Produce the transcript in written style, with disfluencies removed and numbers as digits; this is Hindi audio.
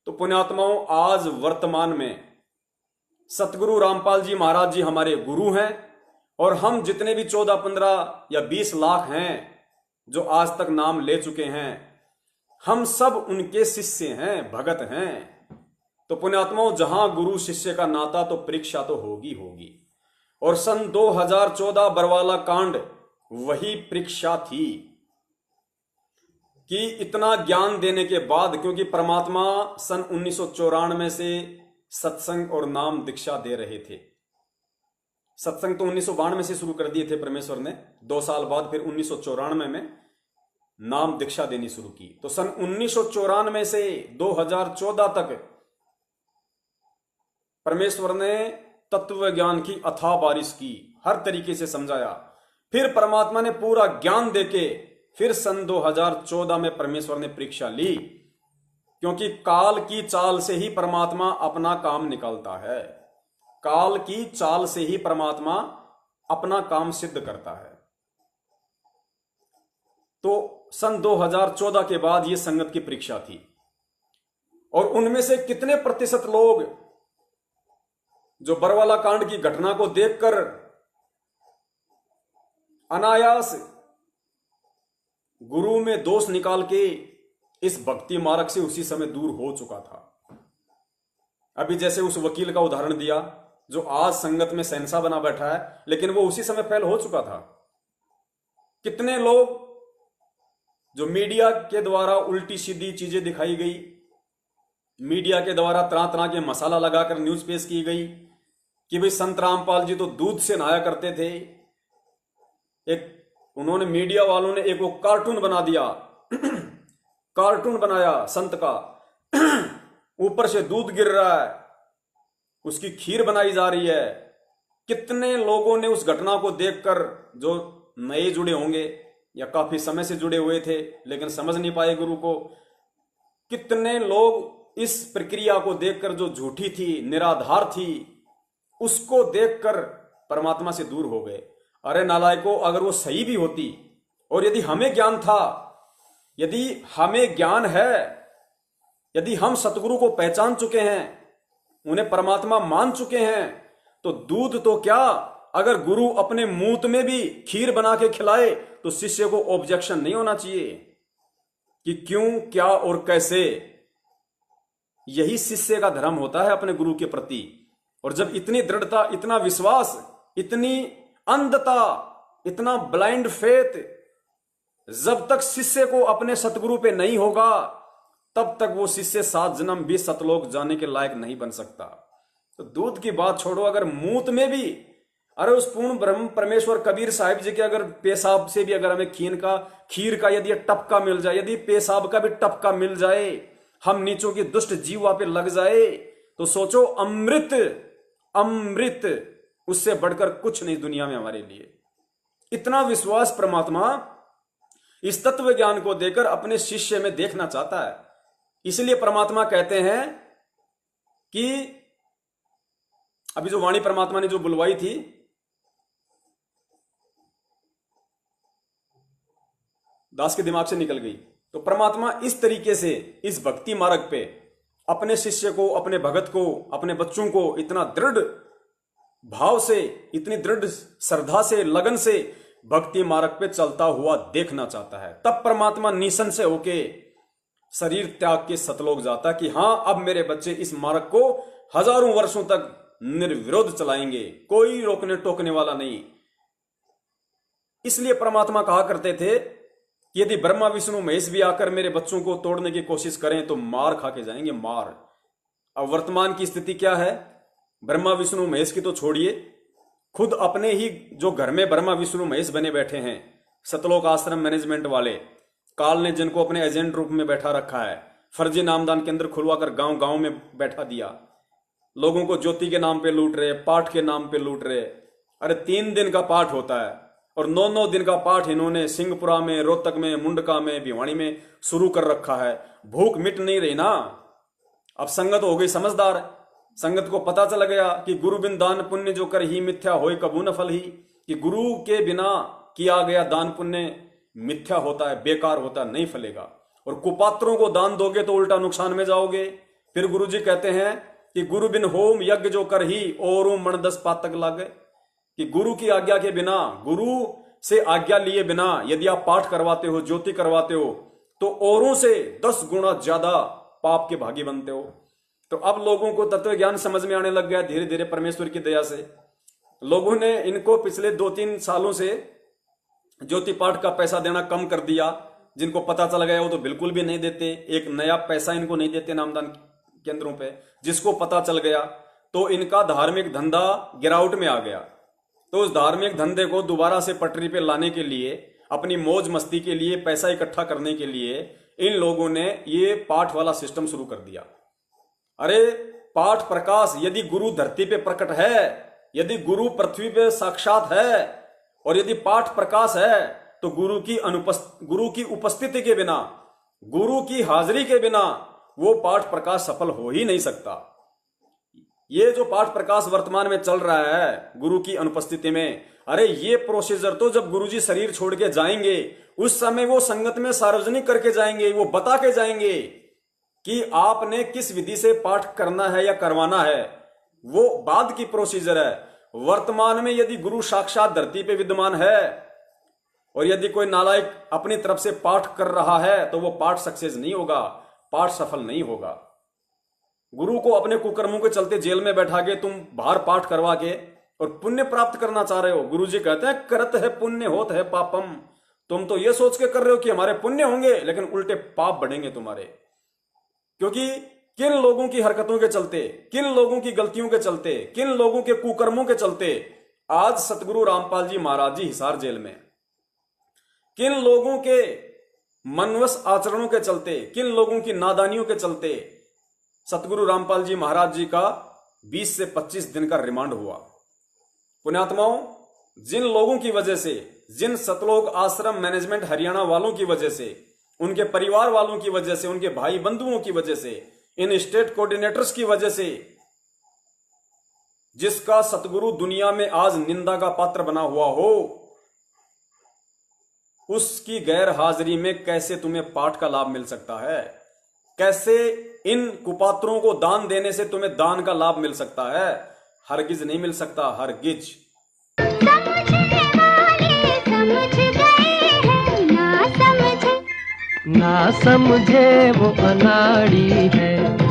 तो पुण्यात्माओं, आज वर्तमान में सतगुरु रामपाल जी महाराज जी हमारे गुरु हैं, और हम जितने भी 14, 15 या 20 लाख हैं जो आज तक नाम ले चुके हैं, हम सब उनके शिष्य हैं, भगत हैं। तो पुण्यात्माओं, जहां गुरु शिष्य का नाता, तो परीक्षा तो होगी होगी। और सन 2014 बरवाला कांड वही परीक्षा थी कि इतना ज्ञान देने के बाद, क्योंकि परमात्मा सन 1994 से सत्संग और नाम दीक्षा दे रहे थे। सत्संग तो 1992 से शुरू कर दिए थे परमेश्वर ने, 2 साल बाद फिर 1994 में नाम दीक्षा देनी शुरू की। तो सन 1994 से 2014 तक परमेश्वर ने तत्व ज्ञान की अथाह बारिश की, हर तरीके से समझाया। फिर परमात्मा ने पूरा ज्ञान देके फिर सन 2014 में परमेश्वर ने परीक्षा ली, क्योंकि काल की चाल से ही परमात्मा अपना काम निकालता है। काल की चाल से ही परमात्मा अपना काम सिद्ध करता है। तो सन 2014 के बाद यह संगत की परीक्षा थी, और उनमें से कितने प्रतिशत लोग जो बरवाला कांड की घटना को देखकर अनायास गुरु में दोष निकाल के इस भक्ति मार्ग से उसी समय दूर हो चुका था। अभी जैसे उस वकील का उदाहरण दिया जो आज संगत में शहंशाह बना बैठा है, लेकिन वो उसी समय फेल हो चुका था। कितने लोग जो मीडिया के द्वारा उल्टी सीधी चीजें दिखाई गई, मीडिया के द्वारा तरह तरह के मसाला लगाकर न्यूज पेश की गई कि भाई संत रामपाल जी तो दूध से नहाया करते थे। एक उन्होंने, मीडिया वालों ने एक वो कार्टून बना दिया कार्टून बनाया संत का ऊपर से दूध गिर रहा है, उसकी खीर बनाई जा रही है। कितने लोगों ने उस घटना को देखकर, जो नए जुड़े होंगे या काफी समय से जुड़े हुए थे लेकिन समझ नहीं पाए गुरु को, कितने लोग इस प्रक्रिया को देखकर जो झूठी थी, निराधार थी, उसको देखकर परमात्मा से दूर हो गए। अरे नालायकों, अगर वो सही भी होती, और यदि हमें ज्ञान था, यदि हमें ज्ञान है, यदि हम सतगुरु को पहचान चुके हैं, उन्हें परमात्मा मान चुके हैं, तो दूध तो क्या, अगर गुरु अपने मूत में भी खीर बना के खिलाए तो शिष्य को ऑब्जेक्शन नहीं होना चाहिए कि क्यों, क्या और कैसे। यही शिष्य का धर्म होता है अपने गुरु के प्रति। और जब इतनी दृढ़ता, इतना विश्वास, इतनी अंधता, इतना ब्लाइंड फेथ जब तक शिष्य को अपने सतगुरु पे नहीं होगा, तब तक वो शिष्य 7 जन्म भी सतलोक जाने के लायक नहीं बन सकता। तो दूध की बात छोड़ो, अगर मूत में भी, अरे उस पूर्ण ब्रह्म परमेश्वर कबीर साहिब जी के अगर पेशाब से भी अगर हमें खीर का यदि टपका मिल जाए, यदि पेशाब का भी टपका मिल जाए, हम नीचों की दुष्ट जीवा पे लग जाए, तो सोचो अमृत, अमृत उससे बढ़कर कुछ नहीं दुनिया में हमारे लिए। इतना विश्वास परमात्मा इस तत्व ज्ञान को देकर अपने शिष्य में देखना चाहता है। इसलिए परमात्मा कहते हैं कि अभी जो वाणी परमात्मा ने जो बुलवाई थी, दास के दिमाग से निकल गई। तो परमात्मा इस तरीके से इस भक्ति मार्ग पे अपने शिष्य को, अपने भगत को, अपने बच्चों को इतना दृढ़ भाव से, इतनी दृढ़ श्रद्धा से, लगन से भक्ति मार्ग पे चलता हुआ देखना चाहता है। तब परमात्मा निशन से होके शरीर त्याग के सतलोक जाता कि हां, अब मेरे बच्चे इस मार्ग को हजारों वर्षों तक निर्विरोध चलाएंगे, कोई रोकने टोकने वाला नहीं। इसलिए परमात्मा कहा करते थे कि यदि ब्रह्मा विष्णु महेश भी आकर मेरे बच्चों को तोड़ने की कोशिश करें तो मार खा के जाएंगे, मार। अब वर्तमान की स्थिति क्या है? ब्रह्मा विष्णु महेश की तो छोड़िए, खुद अपने ही जो घर में ब्रह्मा विष्णु महेश बने बैठे हैं, सतलोक आश्रम मैनेजमेंट वाले, काल ने जिनको अपने एजेंट रूप में बैठा रखा है, फर्जी नामदान केंद्र खुलवाकर गांव गांव में बैठा दिया, लोगों को ज्योति के नाम पे लूट रहे, पाठ के नाम पे लूट रहे। अरे 3 दिन का पाठ होता है और 9-9 दिन का पाठ इन्होंने सिंहपुरा में, रोहतक में, मुंडका में, भिवानी में शुरू कर रखा है। भूख मिट नहीं रही ना। अब संगत हो गई समझदार, संगत को पता चल गया कि गुरु बिन दान पुण्य जो कर ही मिथ्या होए कबू न फल ही, कि गुरु के बिना किया गया दान पुण्य मिथ्या होता है, बेकार होता है, नहीं फलेगा। और कुपात्रों को दान दोगे तो उल्टा नुकसान में जाओगे। फिर गुरुजी कहते हैं कि गुरु बिन होम यज्ञ जो कर ही और मन 10 पातक लागे, कि गुरु की आज्ञा के बिना, गुरु से आज्ञा लिए बिना यदि आप पाठ करवाते हो, ज्योति करवाते हो, तो औरों से 10 गुना ज्यादा पाप के भागी बनते हो। तो अब लोगों को तत्व ज्ञान समझ में आने लग गया धीरे धीरे परमेश्वर की दया से। लोगों ने इनको पिछले 2-3 सालों से ज्योति पाठ का पैसा देना कम कर दिया। जिनको पता चल गया वो तो बिल्कुल भी नहीं देते, एक नया पैसा इनको नहीं देते नामदान केंद्रों पे। जिसको पता चल गया तो इनका धार्मिक धंधा गिरावट में आ गया। तो उस धार्मिक धंधे को दोबारा से पटरी पे लाने के लिए, अपनी मौज मस्ती के लिए, पैसा इकट्ठा करने के लिए इन लोगों ने ये पाठ वाला सिस्टम शुरू कर दिया। अरे पाठ प्रकाश, यदि गुरु धरती पे प्रकट है, यदि गुरु पृथ्वी पे साक्षात है और यदि पाठ प्रकाश है, तो गुरु की उपस्थिति के बिना, गुरु की हाजिरी के बिना वो पाठ प्रकाश सफल हो ही नहीं सकता। ये जो पाठ प्रकाश वर्तमान में चल रहा है गुरु की अनुपस्थिति में, अरे ये प्रोसीजर तो जब गुरुजी शरीर छोड़ के जाएंगे उस समय वो संगत में सार्वजनिक करके जाएंगे, वो बता के जाएंगे कि आपने किस विधि से पाठ करना है या करवाना है। वो बाद की प्रोसीजर है। वर्तमान में यदि गुरु साक्षात धरती पे विद्यमान है और यदि कोई नालायक अपनी तरफ से पाठ कर रहा है तो वो पाठ सक्सेस नहीं होगा, पाठ सफल नहीं होगा। गुरु को अपने कुकर्मों के चलते जेल में बैठा के तुम बाहर पाठ करवा के और पुण्य प्राप्त करना चाह रहे हो। गुरु जी कहते हैं करत है पुण्य होत है पापम। तुम तो ये सोच के कर रहे हो कि हमारे पुण्य होंगे, लेकिन उल्टे पाप बढ़ेंगे तुम्हारे। क्योंकि किन लोगों की हरकतों के चलते, किन लोगों की गलतियों के चलते, किन लोगों के कुकर्मों के चलते आज सतगुरु रामपाल जी महाराज जी हिसार जेल में, किन लोगों के मनवश आचरणों के चलते, किन लोगों की नादानियों के चलते सतगुरु रामपाल जी महाराज जी का 20 से 25 दिन का रिमांड हुआ। पुण्यात्माओं, जिन लोगों की वजह से, जिन सतलोक आश्रम मैनेजमेंट हरियाणा वालों की वजह से, उनके परिवार वालों की वजह से, उनके भाई बंधुओं की वजह से, इन स्टेट कोऑर्डिनेटर्स की वजह से, जिसका सतगुरु दुनिया में आज निंदा का पात्र बना हुआ हो, उसकी गैर हाजिरी में कैसे तुम्हें पाठ का लाभ मिल सकता है? कैसे इन कुपात्रों को दान देने से तुम्हें दान का लाभ मिल सकता है? हरगिज नहीं मिल सकता, हरगिज। ना समझे वो अनाड़ी है।